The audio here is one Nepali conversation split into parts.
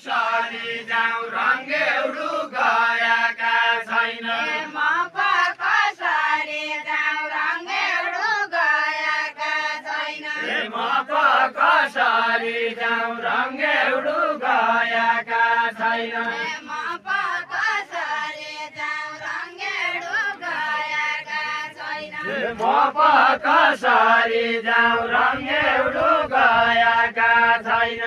सरी जाउँ रङ्गेउडु गएका छैन म कसरी जाउँ रङ्गेउडु गएका छैन म कसरी जाउँ रङ्गेउडु गएका छैन म कसरी जाउँ रङ्गेउडु गएका छैन म कसरी जाउँ रङ्गेउडु गएका छैन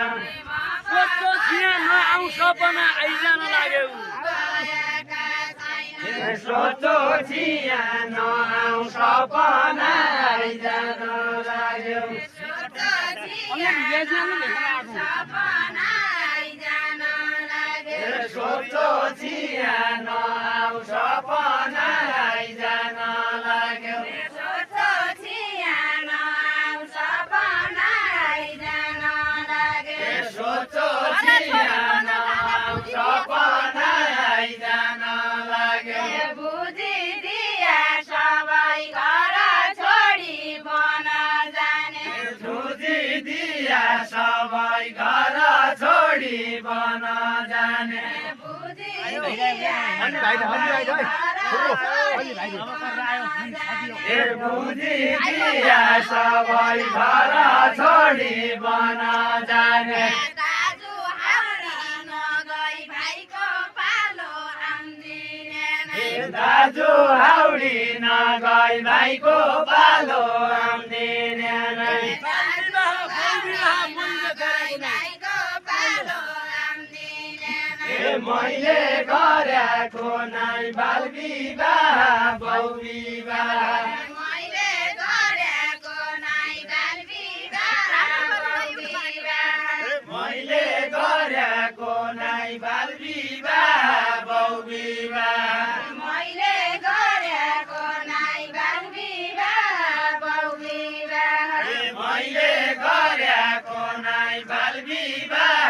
सोचो छिया नआउ सपना आइजान लाग्यो सोचो छिया नआउ सपना आइजान लाग्यो सोचो छिया नआउ सपना आइजान लाग्यो सोचो छिया नआउ सपना आइजान लाग्यो बुझिदिया सबै घर छोडी बन जाने बुझिदिया सबै घर छोडी बन जाने बुझिदिया सबै घर छोडी बन जाने दाजु हाउडी नगई भाइको पालो आउँदिने दाजु हाउडी नगई भाइको पालो आउँदिने मैले गरेको नै बाल विवाह बाउ विवाह मैले गरेको नै बाल विवाह मैले गरेको नै बाल विवाह बाउ विवाह मैले गरेको नै बाल विवाह बाउ विवाह मैले गरेको नै बाल विवाह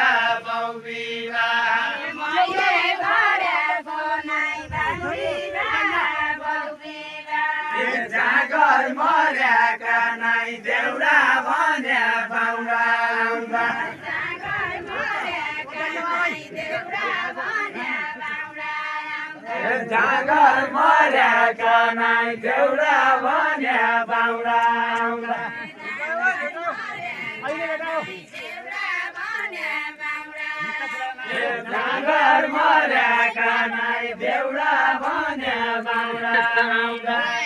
बाउ विवाह मैले गरेको नै बाल विवाह बाउ विवाह जागर मर्याका नै देउडा भन्या बाउडा आउँदा जागर मरेका नै देउडा भन्या बाउडा आउँदा जागर मर्याका नै देउडा भन्या बाउडा आउँदा जागर मर्याका नै देउडा भन्या बाउडा आउँदा